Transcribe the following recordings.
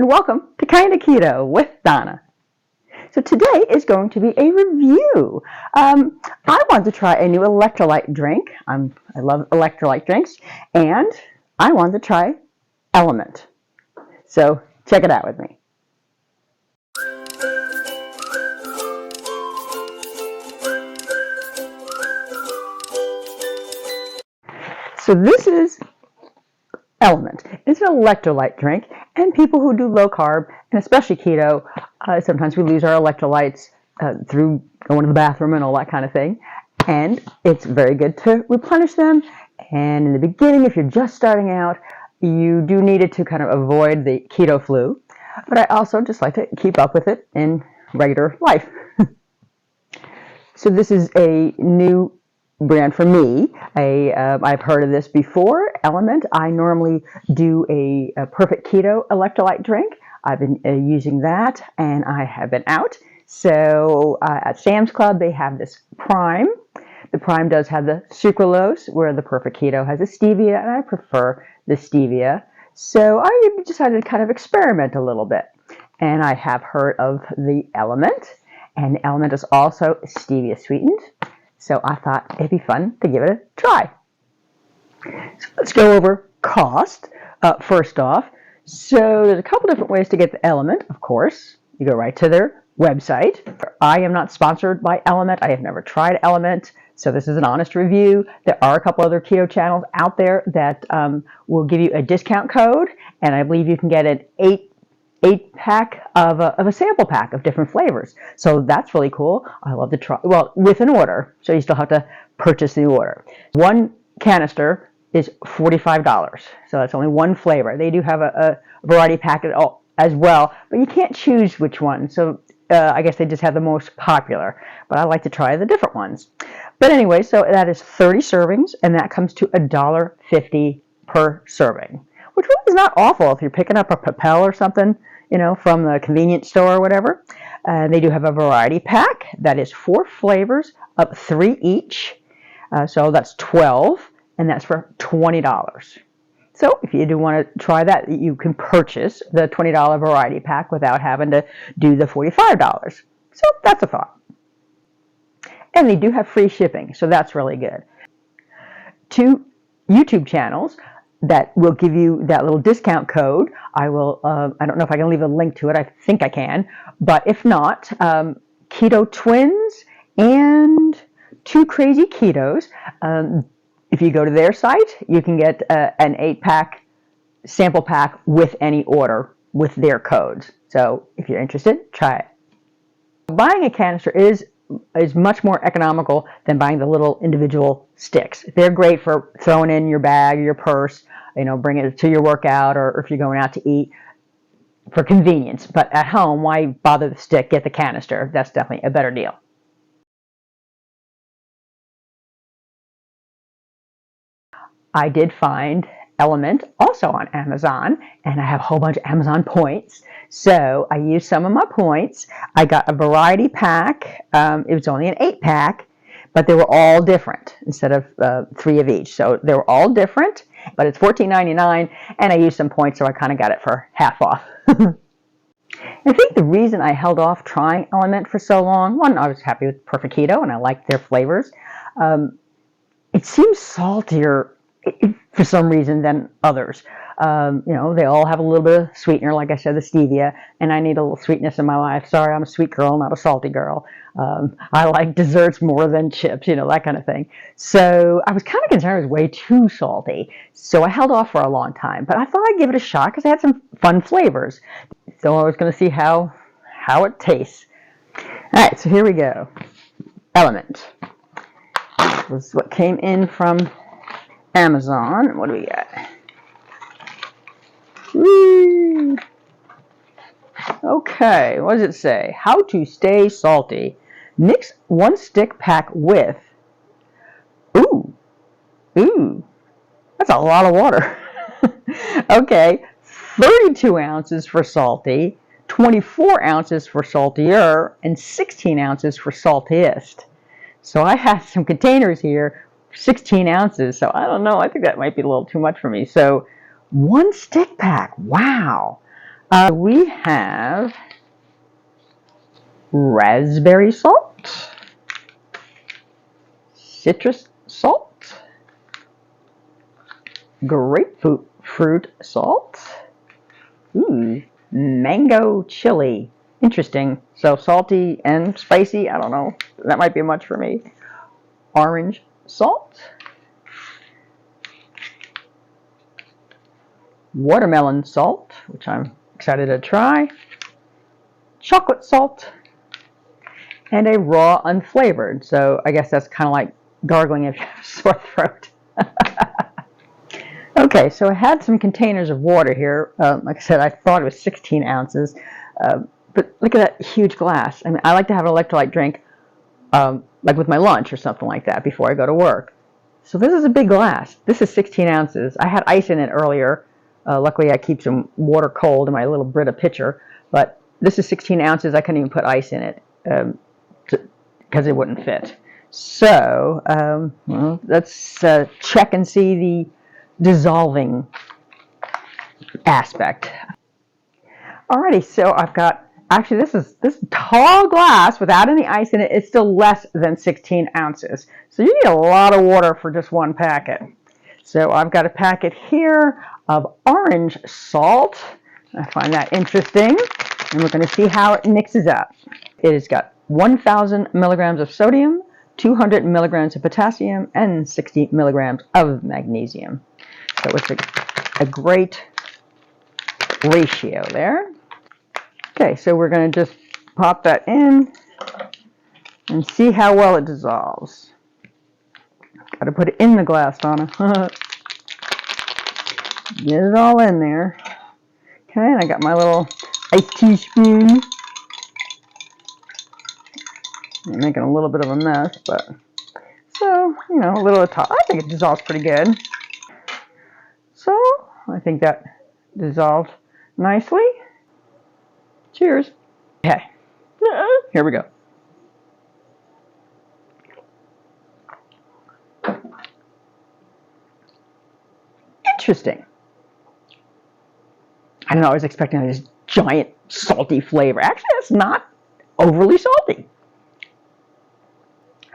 and welcome to Kinda Keto with Donna. So today is going to be a review. I wanted to try a new electrolyte drink. I love electrolyte drinks, and I wanted to try LMNT. So check it out with me. So this is LMNT. It's an electrolyte drink, and people who do low carb, and especially keto, sometimes we lose our electrolytes through going to the bathroom and all that kind of thing. And it's very good to replenish them. And in the beginning, if you're just starting out, you do need it to kind of avoid the keto flu. But I also just like to keep up with it in regular life. So this is a new brand for me. I've heard of this before, LMNT. I normally do a perfect keto electrolyte drink. I've been using that, and I have been out. So at Sam's Club, they have this Prime. The Prime does have the sucralose, where the perfect keto has the stevia, and I prefer the stevia. So I decided to kind of experiment a little bit. And I have heard of the LMNT, and LMNT is also stevia sweetened. So I thought it'd be fun to give it a try. So let's go over cost first off. So there's a couple different ways to get the LMNT, of course. You go right to their website. I am not sponsored by LMNT. I have never tried LMNT, so this is an honest review. There are a couple other keto channels out there that will give you a discount code, and I believe you can get an 8-pack of a sample pack of different flavors. So that's really cool. I love to try, well, with an order. So you still have to purchase the order. One canister is $45. So that's only one flavor. They do have a variety pack as well, but you can't choose which one. So I guess they just have the most popular, but I like to try the different ones. But anyway, so that is 30 servings, and that comes to $1.50 per serving, which really is not awful if you're picking up a Propel or something, you know, from the convenience store or whatever. They do have a variety pack that is 4 flavors of 3 each. So that's 12, and that's for $20. So if you do want to try that, you can purchase the $20 variety pack without having to do the $45. So that's a thought. And they do have free shipping, so that's really good. 2 YouTube channels that will give you that little discount code. I will, I don't know if I can leave a link to it. I think I can. But if not, Keto Twins and 2 Crazy Ketos. If you go to their site, you can get an 8-pack sample pack with any order with their codes. So if you're interested, try it. Buying a canister is much more economical than buying the little individual sticks. They're great for throwing in your bag or your purse, you know, bring it to your workout, or if you're going out to eat for convenience. But at home, why bother the stick? Get the canister. That's definitely a better deal. I did find LMNT also on Amazon, and I have a whole bunch of Amazon points. So I used some of my points. I got a variety pack. It was only an 8-pack, but they were all different instead of 3 of each. So they were all different, but it's $14.99, and I used some points, so I kind of got it for half off. I think the reason I held off trying LMNT for so long, one, I was happy with Perfect Keto, and I liked their flavors. It seems saltier for some reason than others. You know, they all have a little bit of sweetener, like I said, the stevia, and I need a little sweetness in my life. Sorry, I'm a sweet girl, not a salty girl. I like desserts more than chips, you know, that kind of thing. So I was kind of concerned it was way too salty. So I held off for a long time, but I thought I'd give it a shot because it had some fun flavors. So I was going to see how it tastes. All right, so here we go. LMNT. This was what came in from Amazon. What do we got? Woo. Okay, what does it say? How to stay salty. Mix 1 stick pack with. Ooh, that's a lot of water. Okay, 32 ounces for salty, 24 ounces for saltier, and 16 ounces for saltiest. So I have some containers here, 16 ounces, so I don't know, I think that might be a little too much for me. So 1 stick pack, wow. We have raspberry salt, citrus salt, grapefruit salt, mango chili. Interesting. So salty and spicy. I don't know. That might be much for me. Orange salt, watermelon salt, which I'm excited to try, chocolate salt, and a raw unflavored. So I guess that's kind of like gargling if you have a sore throat. Okay, so I had some containers of water here. Like I said, I thought it was 16 ounces. But look at that huge glass. I mean, I like to have an electrolyte drink like with my lunch or something like that before I go to work. So this is a big glass. This is 16 ounces. I had ice in it earlier. Luckily, I keep some water cold in my little Brita pitcher. But this is 16 ounces. I couldn't even put ice in it because it wouldn't fit. So well, let's check and see the dissolving aspect. Alrighty, so I've got, actually this tall glass without any ice in it is still less than 16 ounces. So you need a lot of water for just one packet. So I've got a packet here of orange salt. I find that interesting. And we're going to see how it mixes up. It has got 1,000 milligrams of sodium, 200 milligrams of potassium, and 60 milligrams of magnesium. So it's a great ratio there. Okay, so we're going to just pop that in and see how well it dissolves. Got to put it in the glass, Donna. Get it all in there. Okay, and I got my little ice teaspoon. I'm making a little bit of a mess, but so, you know, a little at a time. I think it dissolves pretty good. So, I think that dissolved nicely. Cheers. Okay, here we go. Interesting. I don't know, I was expecting this giant salty flavor. Actually, it's not overly salty.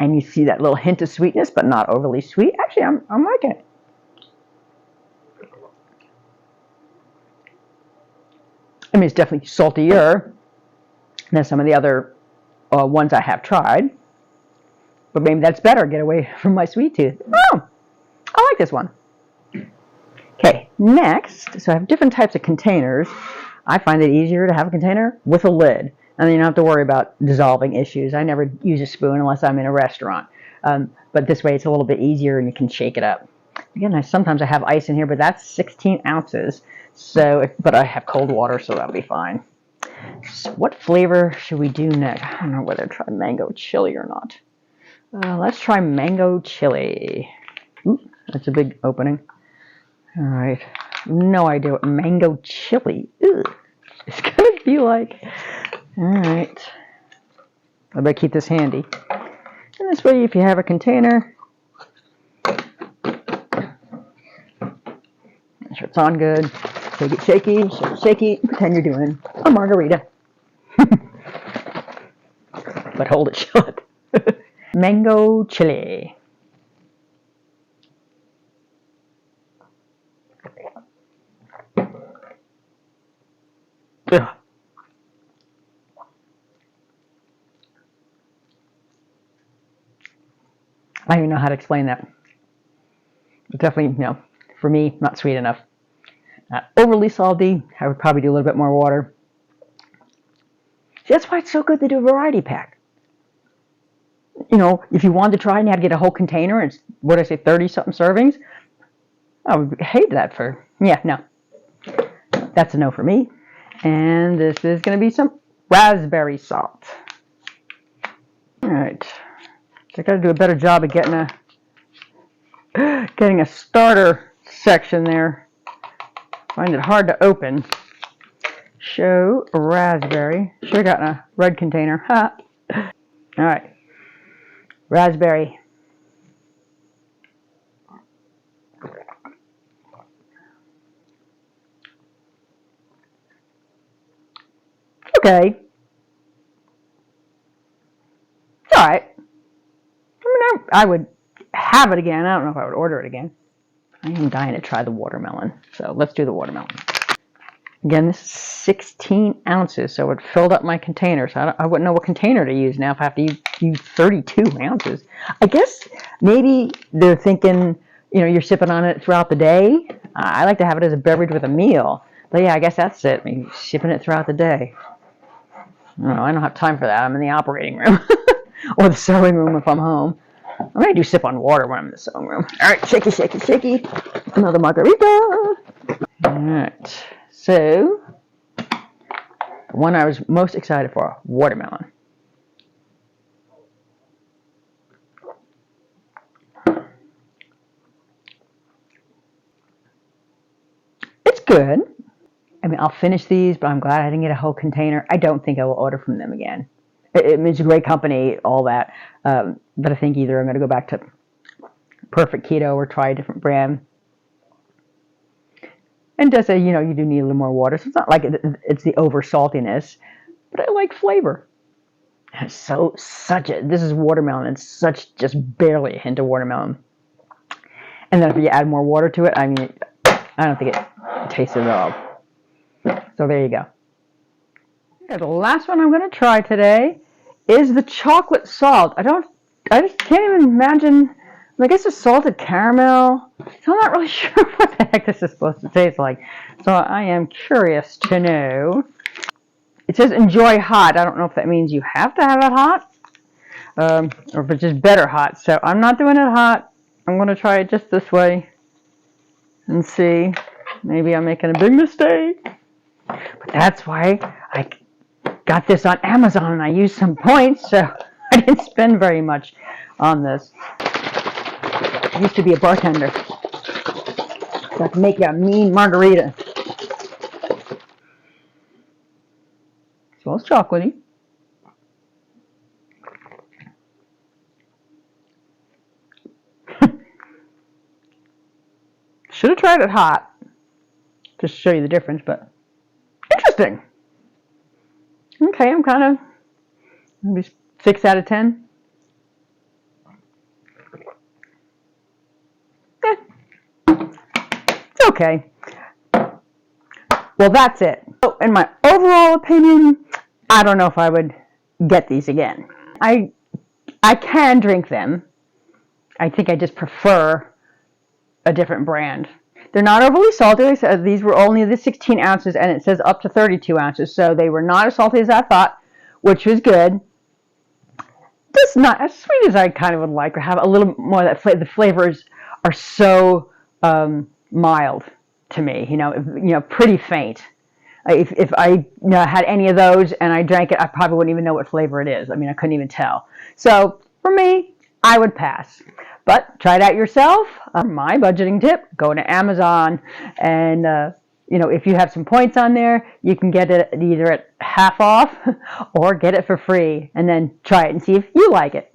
And you see that little hint of sweetness, but not overly sweet. Actually, I'm liking it. I mean, it's definitely saltier than some of the other ones I have tried. But maybe that's better. Get away from my sweet tooth. Oh, I like this one. Okay, next, so I have different types of containers. I find it easier to have a container with a lid. And then you don't have to worry about dissolving issues. I never use a spoon unless I'm in a restaurant. But this way it's a little bit easier and you can shake it up. Again, sometimes I have ice in here, but that's 16 ounces. So, but I have cold water, so that'll be fine. So what flavor should we do next? I don't know whether to try mango chili or not. Let's try mango chili. Ooh, that's a big opening. All right. No idea what mango chili is going to be like. All right. I better keep this handy. And this way, if you have a container, make sure it's on good. Shake it shaky, shake it shaky. Pretend you're doing a margarita. But hold it shut. Mango chili. Ugh. I don't even know how to explain that. But definitely, you know, for me, not sweet enough. Not overly salty. I would probably do a little bit more water. See, that's why it's so good to do a variety pack. You know, if you wanted to try and you had to get a whole container and, what did I say, 30-something servings, I would hate that for, yeah, no. That's a no for me. And this is going to be some raspberry salt. All right. So I got to do a better job of getting a starter section there. Find it hard to open. Show raspberry. Should have gotten a red container. Ha. All right. Raspberry. Okay. All right. I mean, I would have it again. I don't know if I would order it again. I am dying to try the watermelon. So let's do the watermelon. Again, this is 16 ounces, so it filled up my container. So I wouldn't know what container to use now if I have to use 32 ounces. I guess maybe they're thinking, you're sipping on it throughout the day. I like to have it as a beverage with a meal. But yeah, I guess that's it. Maybe sipping it throughout the day. I don't have time for that. I'm in the operating room or the sewing room if I'm home. I might do sip on water when I'm in the sewing room. All right, shaky, shaky, shaky. Another margarita. All right, so the one I was most excited for, watermelon. It's good. I mean, I'll finish these, but I'm glad I didn't get a whole container. I don't think I will order from them again. It's a great company, all that, but I think either I'm going to go back to Perfect Keto or try a different brand. And just say, you do need a little more water. So it's not like it's the over saltiness, but I like flavor. And this is watermelon. It's just barely a hint of watermelon. And then if you add more water to it, I mean, I don't think it tastes it at all. So there you go. Okay, the last one I'm going to try today is the chocolate salt. I just can't even imagine. I guess it's salted caramel. So I'm not really sure what the heck this is supposed to taste like. So I am curious to know. It says enjoy hot. I don't know if that means you have to have it hot or if it's just better hot. So I'm not doing it hot. I'm going to try it just this way and see. Maybe I'm making a big mistake. But that's why I got this on Amazon and I used some points, so I didn't spend very much on this. I used to be a bartender, so I can make you a mean margarita. Smells chocolatey. Should have tried it hot, just to show you the difference, but interesting. Okay, I'm kind of maybe 6 out of 10. It's okay. Well, that's it. So, in my overall opinion, I don't know if I would get these again. I can drink them. I think I just prefer a different brand. They're not overly salty. Like I said, these were only the 16 ounces, and it says up to 32 ounces, so they were not as salty as I thought, which was good. Just not as sweet as I kind of would like, or have a little more of that. The flavors are so mild to me, pretty faint. If I had any of those and I drank it, I probably wouldn't even know what flavor it is. I mean, I couldn't even tell. So for me, I would pass. But try it out yourself. My budgeting tip, go to Amazon and, if you have some points on there, you can get it either at half off or get it for free and then try it and see if you like it.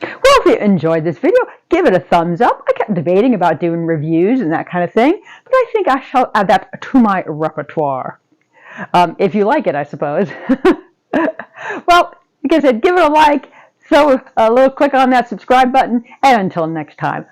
Well, if you enjoyed this video, give it a thumbs up. I kept debating about doing reviews and that kind of thing, but I think I shall add that to my repertoire. If you like it, I suppose. Well, like I said, give it a like, throw a little click on that subscribe button, and until next time,